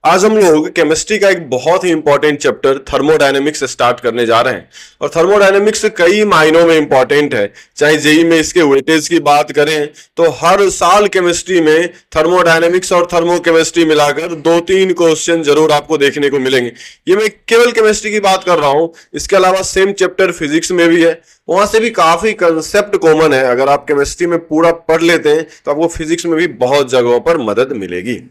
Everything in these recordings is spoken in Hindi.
आज हम लोग केमिस्ट्री का एक बहुत ही इंपॉर्टेंट चैप्टर थर्मोडायनेमिक्स स्टार्ट करने जा रहे हैं। और थर्मोडायनेमिक्स कई मायनों में इंपॉर्टेंट है। चाहे जेई में इसके वेटेज की बात करें तो हर साल केमिस्ट्री में थर्मोडायनेमिक्स और थर्मोकेमिस्ट्री मिलाकर 2-3 क्वेश्चन जरूर आपको देखने को मिलेंगे। ये मैं केवल केमिस्ट्री की बात कर रहा हूं, इसके अलावा सेम चैप्टर फिजिक्स में भी है, वहां से भी काफी कंसेप्ट कॉमन है। अगर आप केमिस्ट्री में पूरा पढ़ लेते हैं तो आपको फिजिक्स में भी बहुत जगहों पर मदद मिलेगी।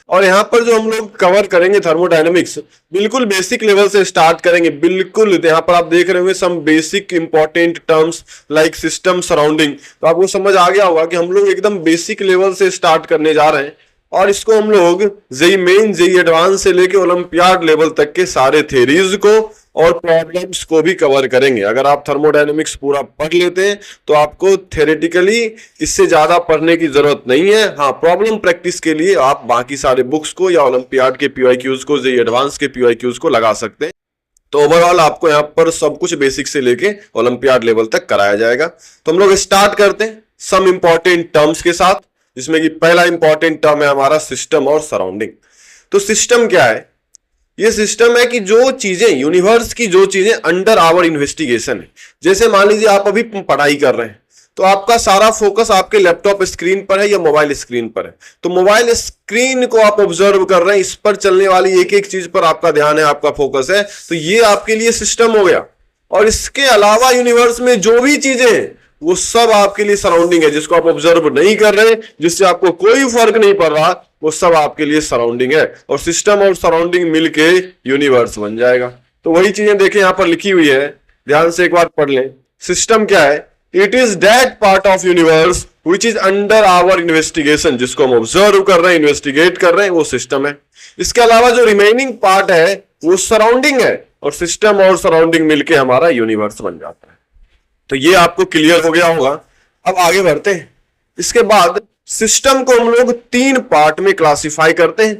और यहाँ पर जो हम लोग कवर करेंगे थर्मोडायनेमिक्स, बिल्कुल बेसिक लेवल से स्टार्ट करेंगे। बिल्कुल यहाँ पर आप देख रहे होंगे some basic important terms like system surrounding, तो आपको समझ आ गया होगा कि हम लोग एकदम बेसिक लेवल से स्टार्ट करने जा रहे हैं। और इसको हम लोग जेई मेन जेई एडवांस से लेके ओलंपियाड लेवल तक के सारे थ्योरीज को और प्रॉब्लम्स को भी कवर करेंगे। अगर आप थर्मोडायनेमिक्स पूरा पढ़ लेते हैं तो आपको थ्योरेटिकली इससे ज्यादा पढ़ने की जरूरत नहीं है। हाँ, प्रॉब्लम प्रैक्टिस के लिए आप बाकी सारे बुक्स को या ओलंपियाड के पीवाईक्यूज को, जेई एडवांस के पीवाईक्यूज को लगा सकते हैं। तो ओवरऑल आपको यहाँ पर सब कुछ बेसिक से लेके ओलंपियाड लेवल तक कराया जाएगा। तो हम लोग स्टार्ट करते हैं सम इंपॉर्टेंट टर्म्स के साथ, जिसमें कि पहला इंपॉर्टेंट टर्म है हमारा सिस्टम और सराउंडिंग। तो सिस्टम क्या है? ये सिस्टम है कि जो चीजें यूनिवर्स की जो चीजें अंडर आवर इन्वेस्टिगेशन है। जैसे मान लीजिए आप अभी पढ़ाई कर रहे हैं तो आपका सारा फोकस आपके लैपटॉप स्क्रीन पर है या मोबाइल स्क्रीन पर है। तो मोबाइल स्क्रीन को आप ऑब्जर्व कर रहे हैं, इस पर चलने वाली एक एक चीज पर आपका ध्यान है, आपका फोकस है। तो ये आपके लिए सिस्टम हो गया। और इसके अलावा यूनिवर्स में जो भी चीजें हैं वो सब आपके लिए सराउंडिंग है, जिसको आप ऑब्जर्व नहीं कर रहे, जिससे आपको कोई फर्क नहीं पड़ रहा, वो सब आपके लिए सराउंडिंग है। और सिस्टम और सराउंडिंग मिलके यूनिवर्स बन जाएगा। तो वही चीजें देखें यहां पर लिखी हुई है, ध्यान से एक बार पढ़ लें। सिस्टम क्या है? It is that part of universe which is under our investigation. जिसको हम ऑब्जर्व कर रहे हैं, इन्वेस्टिगेट कर रहे हैं, वो सिस्टम है। इसके अलावा जो रिमेनिंग पार्ट है वो सराउंडिंग है, और सिस्टम और सराउंडिंग मिलके हमारा यूनिवर्स बन जाता है। तो ये आपको क्लियर हो गया होगा। अब आगे बढ़ते हैं। इसके बाद सिस्टम को हम लोग 3 पार्ट में क्लासिफाई करते हैं,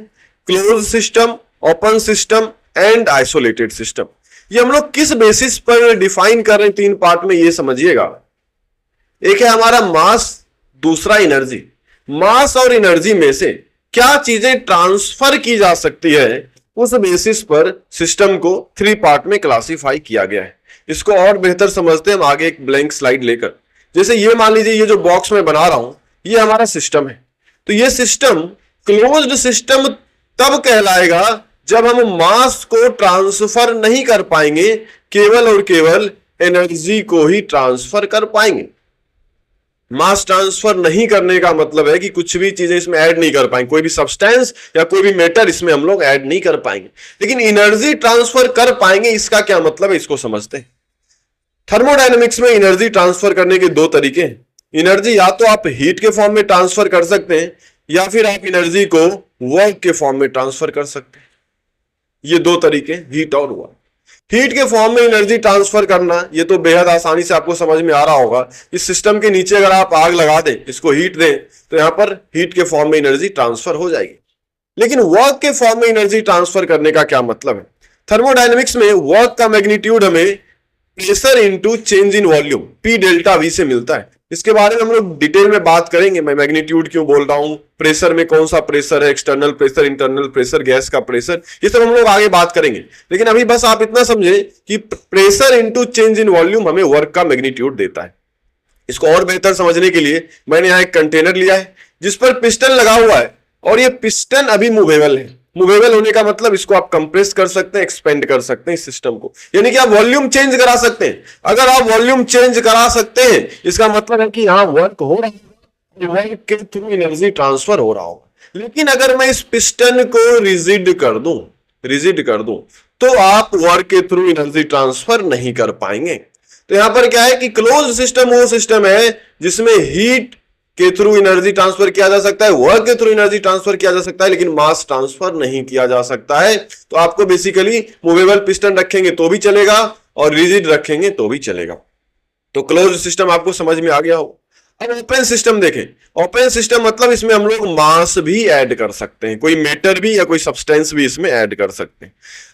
close system, open system and isolated system. ये हम लोग किस बेसिस पर डिफाइन कर रहे हैं 3 पार्ट में, ये समझिएगा। एक है हमारा मास, दूसरा एनर्जी। मास और एनर्जी में से क्या चीजें ट्रांसफर की जा सकती है, उस बेसिस पर सिस्टम को 3 पार्ट में क्लासिफाई किया गया है। इसको और बेहतर समझते हैं हम आगे एक ब्लैंक स्लाइड लेकर। जैसे ये मान लीजिए ये जो बॉक्स में बना रहा हूं ये हमारा सिस्टम है। तो ये सिस्टम क्लोज्ड सिस्टम तब कहलाएगा जब हम मास को ट्रांसफर नहीं कर पाएंगे, केवल और केवल एनर्जी को ही ट्रांसफर कर पाएंगे। मास ट्रांसफर नहीं करने का मतलब है कि कुछ भी चीजें इसमें ऐड नहीं कर पाएंगे, कोई भी सब्सटेंस या कोई भी मैटर इसमें हम लोग ऐड नहीं कर पाएंगे। लेकिन एनर्जी ट्रांसफर कर पाएंगे, इसका क्या मतलब है, इसको समझते हैं। थर्मोडायनेमिक्स में एनर्जी ट्रांसफर करने के 2 तरीके हैं। एनर्जी या तो आप हीट के फॉर्म में ट्रांसफर कर सकते हैं, या फिर आप एनर्जी को वर्क के फॉर्म में ट्रांसफर कर सकते हैं। ये 2 तरीके, हीट और वर्क। हीट के फॉर्म में एनर्जी ट्रांसफर करना ये तो बेहद आसानी से आपको समझ में आ रहा होगा। इस सिस्टम के नीचे अगर आप आग लगा दें, इसको हीट दें, तो यहां पर हीट के फॉर्म में एनर्जी ट्रांसफर हो जाएगी। लेकिन वर्क के फॉर्म में एनर्जी ट्रांसफर करने का क्या मतलब है? थर्मोडायनेमिक्स में वर्क का मैग्नीट्यूड हमें pressure into change in volume, P delta we से मिलता है। इसके बारे में हम लोग डिटेल में बात करेंगे। मैं मैग्नीट्यूड क्यों बोल रहा हूं, प्रेशर में कौन सा प्रेशर है, external pressure, internal pressure, gas का प्रेशर, ये सब हम लोग आगे बात करेंगे। लेकिन अभी बस आप इतना समझे कि pressure into change in volume हमें वर्क का मैग्नीट्यूड देता है। इसको और बेहतर समझने के लिए मैंने यहां एक कंटेनर लिया है जिस पर पिस्टन लगा हुआ है, और ये पिस्टन अभी मूवेबल है। मूवेबल होने का मतलब इसको आप कंप्रेस कर सकते हैं, एक्सपेंड कर सकते हैं इस सिस्टम को, यानी कि आप वॉल्यूम चेंज करा सकते हैं। अगर आप वॉल्यूम चेंज करा सकते हैं, इसका मतलब है कि यहां वर्क हो रहा है, वर्क के थ्रू एनर्जी ट्रांसफर हो रहा होगा। लेकिन अगर मैं इस पिस्टन को रिजिड कर दूं तो आप वर्क के थ्रू एनर्जी ट्रांसफर नहीं कर पाएंगे। तो यहां पर क्या है कि क्लोज सिस्टम वो सिस्टम है जिसमें हीट के थ्रू एनर्जी ट्रांसफर किया जा सकता है, वर्क के थ्रू एनर्जी ट्रांसफर किया जा सकता है, लेकिन मास ट्रांसफर नहीं किया जा सकता है। तो आपको बेसिकली मूवेबल पिस्टन रखेंगे तो भी चलेगा और रिजिड रखेंगे तो भी चलेगा। तो क्लोज सिस्टम आपको समझ में आ गया हो। अब ओपन सिस्टम देखें। ओपन सिस्टम मतलब इसमें हम लोग मास भी ऐड कर सकते हैं, कोई मैटर भी या कोई सब्सटेंस भी इसमें ऐड कर सकते हैं।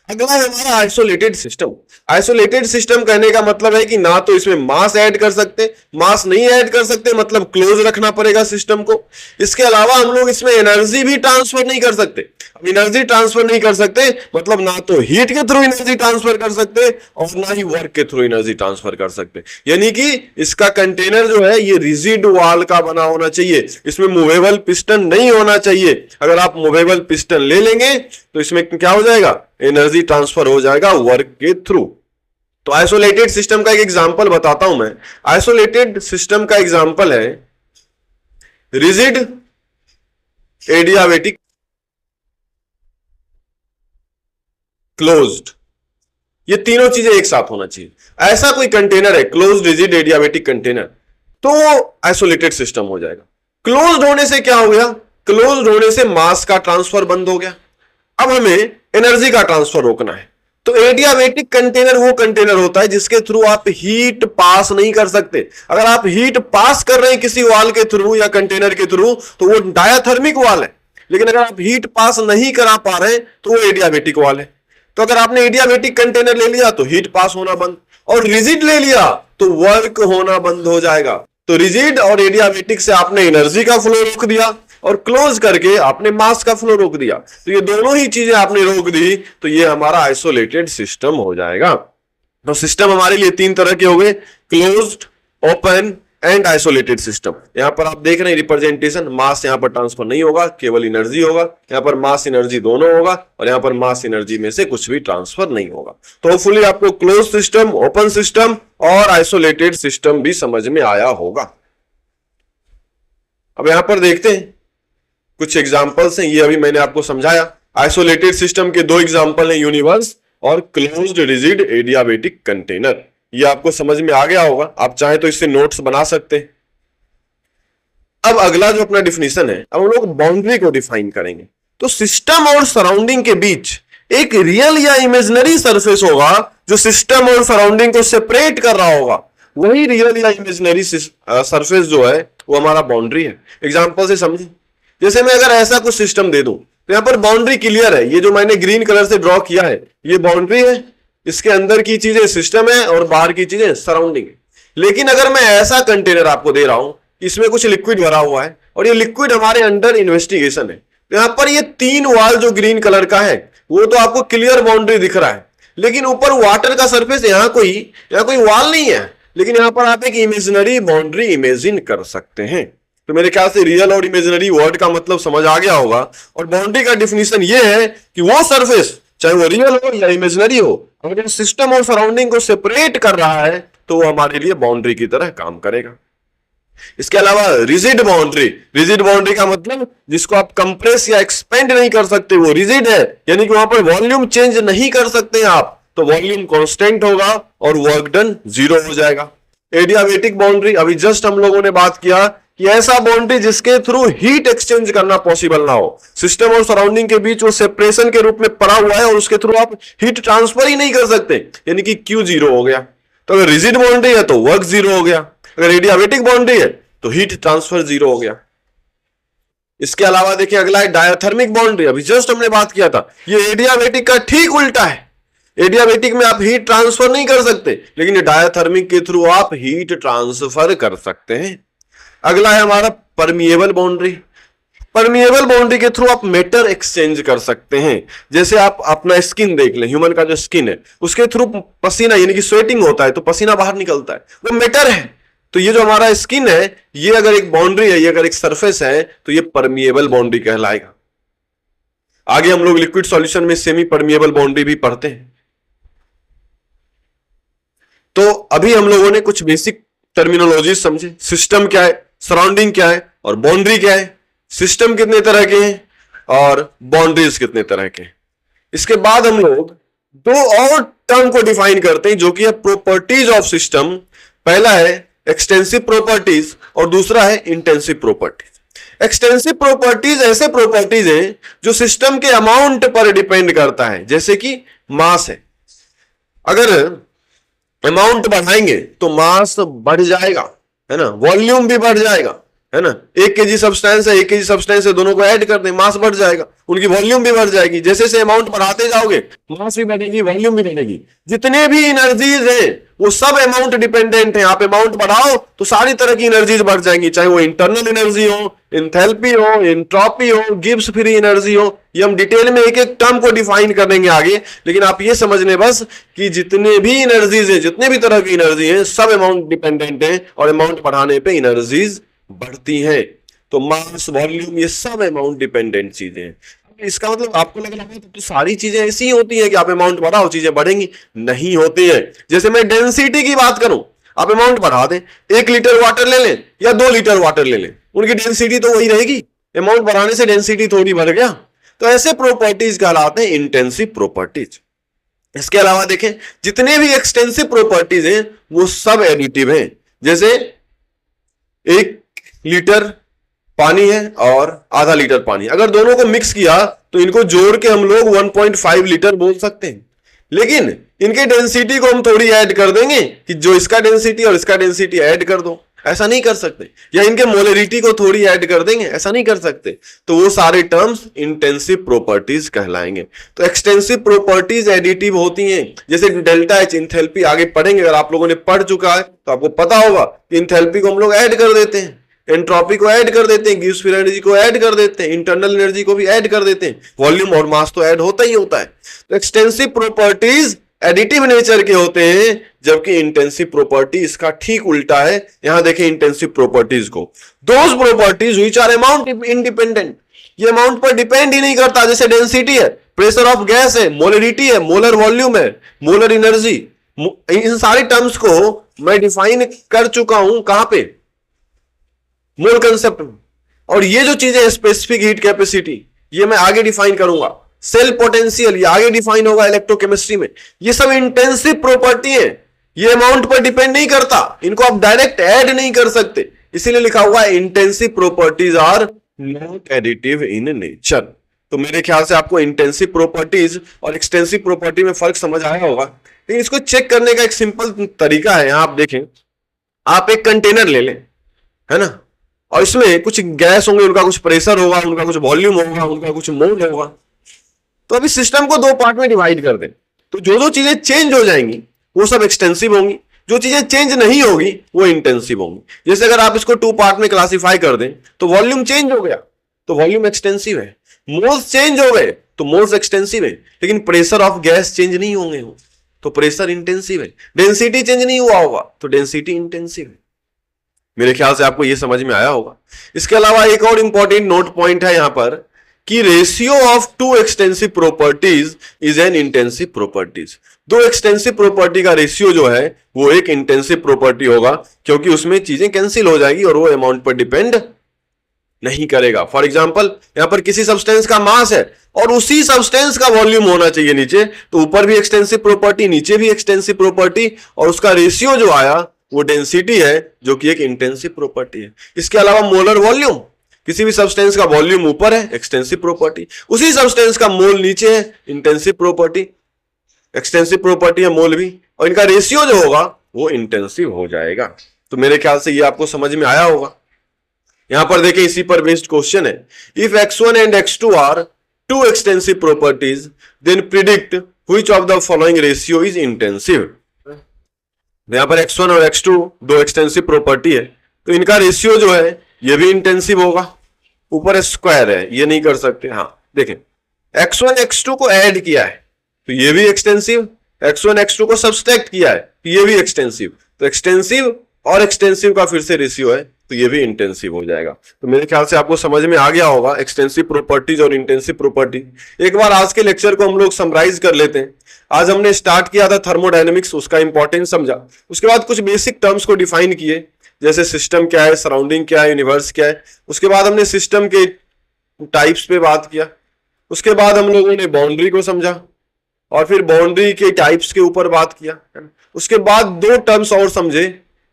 अगला है हमारा आइसोलेटेड सिस्टम। आइसोलेटेड सिस्टम कहने का मतलब है कि ना तो इसमें मास ऐड कर सकते, मास नहीं ऐड कर सकते, मतलब क्लोज रखना पड़ेगा सिस्टम को। इसके अलावा हम लोग इसमें एनर्जी भी ट्रांसफर नहीं कर सकते। अब एनर्जी ट्रांसफर नहीं कर सकते मतलब ना तो हीट के थ्रू एनर्जी ट्रांसफर कर सकते और ना ही वर्क के थ्रू एनर्जी ट्रांसफर कर सकते। यानी कि इसका कंटेनर जो है ये रिजिड वॉल का बना होना चाहिए, इसमें मूवेबल पिस्टन नहीं होना चाहिए। अगर आप मूवेबल पिस्टन ले लेंगे तो इसमें क्या हो जाएगा, एनर्जी ट्रांसफर हो जाएगा वर्क के थ्रू। तो आइसोलेटेड सिस्टम का एक एग्जांपल बताता हूं मैं। आइसोलेटेड सिस्टम का एग्जांपल है रिजिड, एडियाबेटिक, क्लोज्ड। ये तीनों चीजें एक साथ होना चाहिए। ऐसा कोई कंटेनर है क्लोज्ड, रिजिड, एडियाबेटिक कंटेनर, तो आइसोलेटेड सिस्टम हो जाएगा। क्लोज्ड होने से क्या हो गया, क्लोज्ड होने से मास का ट्रांसफर बंद हो गया। अब हमें एनर्जी का ट्रांसफर रोकना है। तो एडियाबेटिक कंटेनर वो कंटेनर होता है जिसके थ्रू आप हीट पास नहीं कर सकते। अगर आप हीट पास कर रहे हैं किसी वाल के थ्रू या कंटेनर के थ्रू तो वो डायाथर्मिक वाल है, लेकिन अगर आप हीट पास नहीं करा पा रहे तो वो एडियाबेटिक वाल है। तो अगर आपने एडियाबेटिक कंटेनर ले लिया तो हीट पास होना बंद, और रिजिड ले लिया तो वर्क होना बंद हो जाएगा। तो रिजिड और एडियाबेटिक से आपने एनर्जी का फ्लो रोक दिया और क्लोज करके आपने मास का फ्लो रोक दिया। तो ये दोनों ही चीजें आपने रोक दी तो ये हमारा आइसोलेटेड सिस्टम हो जाएगा। तो सिस्टम हमारे लिए तीन तरह के हो गए, closed, open and isolated system. यहां पर आप देख रहे हैं रिप्रेजेंटेशन, मास यहां पर ट्रांसफर नहीं होगा, केवल एनर्जी होगा। यहां पर मास एनर्जी दोनों होगा और यहां पर मास एनर्जी में से कुछ भी ट्रांसफर नहीं होगा। तो होपफुली आपको क्लोज सिस्टम, ओपन सिस्टम और आइसोलेटेड सिस्टम भी समझ में आया होगा। अब यहां पर देखते हैं कुछ एग्जांपल्स हैं, ये अभी मैंने आपको समझाया। आइसोलेटेड सिस्टम के दो एग्जांपल हैं, यूनिवर्स और क्लोज्ड रिजिड एडियाबेटिक कंटेनर। ये आपको समझ में आ गया होगा, आप चाहे तो इससे नोट्स बना सकते हैं। अब अगला जो अपना डिफिनीशन है, अब हम लोग बाउंड्री को डिफाइन करेंगे। तो सिस्टम और सराउंडिंग के बीच एक रियल या इमेजिनरी सरफेस होगा जो सिस्टम और सराउंडिंग को सेपरेट कर रहा होगा। वही रियल या इमेजिनरी सरफेस जो है वो हमारा बाउंड्री है। एग्जांपल से समझिए, जैसे मैं अगर ऐसा कुछ सिस्टम दे दूं तो यहां पर बाउंड्री क्लियर है। ये जो मैंने ग्रीन कलर से ड्रॉ किया है ये बाउंड्री है, इसके अंदर की चीजें सिस्टम है और बाहर की चीजें सराउंडिंग है। लेकिन अगर मैं ऐसा कंटेनर आपको दे रहा हूं, इसमें कुछ लिक्विड भरा हुआ है और ये लिक्विड हमारे अंडर इन्वेस्टिगेशन है, तो यहां पर ये तीन वाल जो ग्रीन कलर का है वो तो आपको क्लियर बाउंड्री दिख रहा है, लेकिन ऊपर वाटर का सरफेस, यहां कोई वाल नहीं है, लेकिन यहां पर आप एक इमेजिनरी बाउंड्री इमेजिन कर सकते हैं। तो मेरे ख्याल से रियल और इमेजिनरी वर्ड का मतलब समझ आ गया होगा। और बाउंड्री का डिफिनीशन ये है कि वो सरफेस चाहे वो रियल हो या इमेजिनरी हो, अगर सिस्टम और सराउंडिंग को सेपरेट कर रहा है तो वो हमारे लिए बाउंड्री की तरह काम करेगा। इसके अलावा रिजिड बाउंड्री का मतलब जिसको आप कंप्रेस या एक्सपेंड नहीं कर सकते, वो रिजिड है, यानी कि वहां पर वॉल्यूम चेंज नहीं कर सकते आप, तो वॉल्यूम कांस्टेंट होगा और वर्क डन 0 हो जाएगा। एडियाबेटिक बाउंड्री, अभी जस्ट हम लोगों ने बात किया कि ऐसा बाउंड्री जिसके थ्रू हीट एक्सचेंज करना पॉसिबल ना हो, सिस्टम और सराउंडिंग के बीच वो सेपरेशन के रूप में पड़ा हुआ है और उसके थ्रू आप हीट ट्रांसफर ही नहीं कर सकते, यानी कि Q 0 हो गया। तो अगर रिजिड बाउंड्री है तो वर्क 0 हो गया, अगर एडियाबेटिक बाउंड्री है तो हीट ट्रांसफर 0 हो गया। इसके अलावा देखिए अगला है डायाथर्मिक बाउंड्री, अभी जस्ट हमने बात किया था, ये एडियाबेटिक का ठीक उल्टा है। एडियाबेटिक में आप हीट ट्रांसफर नहीं कर सकते, लेकिन डायाथर्मिक के थ्रू आप हीट ट्रांसफर कर सकते हैं। अगला है हमारा परमिएबल बाउंड्री। परमिएबल बाउंड्री के थ्रू आप मेटर एक्सचेंज कर सकते हैं। जैसे आप अपना स्किन देख लें, ह्यूमन का जो स्किन है उसके थ्रू पसीना यानी कि स्वेटिंग होता है तो पसीना बाहर निकलता है, वो मेटर है। तो ये जो हमारा स्किन है, ये अगर एक बाउंड्री है, ये अगर एक सरफेस है तो ये परमिएबल बाउंड्री कहलाएगा। आगे हम लोग लिक्विड सॉल्यूशन में सेमी परमिएबल बाउंड्री भी पढ़ते हैं। तो अभी हम लोगों ने कुछ बेसिक टर्मिनोलॉजी समझे, सिस्टम क्या है, सराउंडिंग क्या है और बाउंड्री क्या है, सिस्टम कितने तरह के हैं और बाउंड्रीज कितने तरह के हैं। इसके बाद हम लोग दो और टर्म को डिफाइन करते हैं जो कि है प्रॉपर्टीज ऑफ सिस्टम। पहला है एक्सटेंसिव प्रॉपर्टीज और दूसरा है इंटेंसिव प्रॉपर्टीज। एक्सटेंसिव प्रॉपर्टीज ऐसे प्रॉपर्टीज हैं जो सिस्टम के अमाउंट पर डिपेंड करता है, जैसे कि मास है, अगर अमाउंट बढ़ाएंगे तो मास बढ़ जाएगा, है ना, वॉल्यूम भी बढ़ जाएगा, है ना। 1 kg सब्सटेंस है, 1 kg सब्सटेंस है, दोनों को ऐड कर दें, मास बढ़ जाएगा, उनकी वॉल्यूम भी बढ़ जाएगी। जैसे जैसे अमाउंट बढ़ाते जाओगे मास भी बढ़ेगी, वॉल्यूम भी बढ़ेगी। जितने भी एनर्जीज हैं वो सब अमाउंट डिपेंडेंट है। आप अमाउंट बढ़ाओ तो सारी तरह की एनर्जीज बढ़ जाएंगी, चाहे वो इंटरनल एनर्जी हो, एंथैल्पी हो, एंट्रोपी हो, गिब्स फ्री एनर्जी हो। ये हम डिटेल में एक एक टर्म को डिफाइन करेंगे आगे, लेकिन आप ये समझ लें बस कि जितने भी एनर्जीज है, जितने भी तरह की एनर्जी है, सब अमाउंट डिपेंडेंट है और अमाउंट बढ़ाने पे एनर्जीज बढ़ती है। तो मास, वॉल्यूम, ये सब अमाउंट डिपेंडेंट चीजें हैं। इसका मतलब आपको लग रहा है तो सारी चीजें ऐसी ही होती हैं कि आप अमाउंट बढ़ाओ चीजें बढ़ेंगी, नहीं होती है। जैसे मैं डेंसिटी की बात करूं, आप अमाउंट बढ़ा दें, 1 लीटर वाटर ले लें या 2 लीटर वाटर ले लें, उनकी डेंसिटी तो वही रहेगी। अमाउंट बढ़ाने से डेंसिटी थोड़ी बढ़ गया। तो ऐसे प्रॉपर्टीज कहलाते हैं इंटेंसिव प्रॉपर्टीज। इसके अलावा देखें, जितने भी एक्सटेंसिव प्रॉपर्टीज हैं वो सब एडिटिव हैं। जैसे 1 लीटर पानी है और आधा लीटर पानी, अगर दोनों को मिक्स किया तो इनको जोड़ के हम लोग 1.5 लीटर बोल सकते हैं। लेकिन इनके डेंसिटी को हम थोड़ी ऐड कर देंगे कि जो इसका डेंसिटी और इसका डेंसिटी ऐड कर दो, ऐसा नहीं कर सकते। या इनके मोलरिटी को थोड़ी ऐड कर देंगे, ऐसा नहीं कर सकते। तो वो सारे टर्म्स इंटेंसिव प्रॉपर्टीज कहलाएंगे। तो एक्सटेंसिव प्रॉपर्टीज एडिटिव होती हैं। जैसे डेल्टा एच, इंथैल्पी, आगे पढ़ेंगे, अगर आप लोगों ने पढ़ चुका है तो आपको पता होगा कि इंथैल्पी को हम लोग ऐड कर देते हैं, एंट्रोपी को ऐड कर देते हैं, गिब्स फ्री एनर्जी को ऐड कर देते हैं, इंटरनल एनर्जी को भी ऐड कर देते हैं, वॉल्यूम और मास तो ऐड होता ही होता है। तो एक्सटेंसिव प्रॉपर्टीज एडिटिव नेचर के होते हैं, जबकि इंटेंसिव प्रॉपर्टी इसका ठीक उल्टा है। यहां देखें इंटेंसिव प्रॉपर्टीज को, those properties which are amount independent, ये अमाउंट पर डिपेंड ही नहीं करता। जैसे डेंसिटी है, प्रेशर ऑफ गैस है, मोलरिटी है, मोलर वॉल्यूम है, मोलर एनर्जी, इन सारे टर्म्स को मैं डिफाइन कर चुका हूं कहां पे, मोल कंसेप्ट में। और ये जो चीजें स्पेसिफिक हीट कैपेसिटी, ये मैं आगे डिफाइन करूंगा। सेल पोटेंशियल, ये आगे डिफाइन होगा इलेक्ट्रोकेमिस्ट्री में। ये सब इंटेंसिव प्रॉपर्टी है, ये अमाउंट पर डिपेंड नहीं करता, इनको आप डायरेक्ट ऐड नहीं कर सकते, इसीलिए लिखा हुआ है intensive properties are not additive in nature. तो मेरे ख्याल से आपको इंटेंसिव प्रॉपर्टीज और एक्सटेंसिव प्रॉपर्टी में फर्क समझ आया होगा। लेकिन इसको चेक करने का एक सिंपल तरीका है। यहां आप देखें, आप एक कंटेनर ले लें, है ना, और इसमें कुछ गैस होंगे, उनका कुछ प्रेशर होगा, उनका कुछ वॉल्यूम होगा, उनका कुछ मोल होगा। तो अभी सिस्टम को 2 पार्ट में डिवाइड कर दें, तो जो जो चीजें चेंज हो जाएंगी वो सब एक्सटेंसिव होंगी, जो चीजें चेंज नहीं होगी वो इंटेंसिव होंगी। जैसे अगर आप इसको 2 पार्ट में क्लासिफाई कर दें, तो वॉल्यूम चेंज हो गया तो वॉल्यूम एक्सटेंसिव है, मोल्स चेंज हो गए तो मोल्स एक्सटेंसिव है। लेकिन प्रेशर ऑफ गैस चेंज नहीं होंगे तो प्रेशर इंटेंसिव है। डेंसिटी चेंज नहीं हुआ होगा तो डेंसिटी इंटेंसिव है। मेरे ख्याल से आपको यह समझ में आया होगा। इसके अलावा एक और इंपॉर्टेंट नोट पॉइंट है यहां पर कि ratio of 2 extensive properties is an intensive properties. 2 extensive property का रेशियो जो है वो एक इंटेंसिव प्रॉपर्टी होगा, क्योंकि उसमें चीजें कैंसिल हो जाएगी और वो अमाउंट पर डिपेंड नहीं करेगा। फॉर एग्जांपल, यहां पर किसी सब्सटेंस का मास है और उसी सब्सटेंस का वॉल्यूम होना चाहिए नीचे, तो ऊपर भी एक्सटेंसिव प्रॉपर्टी, नीचे भी एक्सटेंसिव प्रॉपर्टी, और उसका रेशियो जो आया वो डेंसिटी है, जो कि एक इंटेंसिव प्रॉपर्टी है। इसके अलावा मोलर वॉल्यूम, किसी भी सब्सटेंस का वॉल्यूम ऊपर है, एक्सटेंसिव प्रॉपर्टी, उसी सब्सटेंस का मोल नीचे है, इंटेंसिव प्रॉपर्टी, एक्सटेंसिव प्रॉपर्टी है मोल भी, और इनका रेशियो जो होगा वो इंटेंसिव हो जाएगा। तो मेरे ख्याल से ये आपको समझ में आया होगा। यहां पर देखें, इसी पर बेस्ड क्वेश्चन है, if x1 and x2 are 2 extensive properties then predict which of the following ratio is intensive. यहां पर x1 और x2 2 एक्सटेंसिव प्रॉपर्टी है, तो इनका रेशियो जो है ये भी इंटेंसिव होगा। ऊपर स्क्वायर है, ये नहीं कर सकते। हाँ देखें, x1 x2 को ऐड किया है तो ये भी एक्सटेंसिव, x1 x2 को सब्सट्रैक्ट किया है तो ये भी एक्सटेंसिव। तो एक्सटेंसिव और एक्सटेंसिव का फिर से रेशियो है तो ये भी इंटेंसिव हो जाएगा। तो मेरे ख्याल से आपको समझ में आ गया होगा एक्सटेंसिव प्रॉपर्टीज और इंटेंसिव प्रॉपर्टी। एक बार आज के लेक्चर को हम लोग समराइज कर लेते हैं। आज हमने स्टार्ट किया था थर्मोडायनेमिक्स, उसका इंपॉर्टेंस समझा, उसके बाद कुछ बेसिक टर्म्स को डिफाइन किए, जैसे सिस्टम क्या है, सराउंडिंग क्या है, यूनिवर्स क्या है। उसके बाद हमने सिस्टम के टाइप्स पे बात किया। उसके बाद हम लोगों ने बाउंड्री को समझा और फिर बाउंड्री के टाइप्स के ऊपर बात किया। उसके बाद 2 टर्म्स और समझे,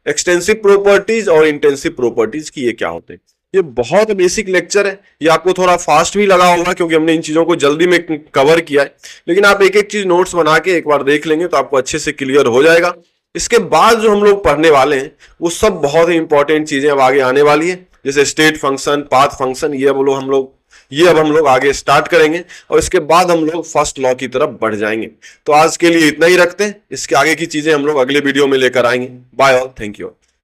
एक्सटेंसिव प्रॉपर्टीज और इंटेंसिव प्रॉपर्टीज की ये क्या होते हैं। ये बहुत बेसिक लेक्चर है, ये आपको थोड़ा फास्ट भी लगा होगा क्योंकि हमने इन चीजों को जल्दी में कवर किया है, लेकिन आप एक एक चीज नोट्स बना के एक बार देख लेंगे तो आपको अच्छे से क्लियर हो जाएगा। इसके बाद जो हम लोग पढ़ने वाले हैं वो सब बहुत ही इंपॉर्टेंट चीजें अब आगे आने वाली है, जैसे स्टेट फंक्शन, पाथ फंक्शन, ये अब हम लोग आगे स्टार्ट करेंगे और इसके बाद हम लोग फर्स्ट लॉ की तरफ बढ़ जाएंगे। तो आज के लिए इतना ही रखते हैं, इसके आगे की चीजें हम लोग अगले वीडियो में लेकर आएंगे। Bye all, thank you.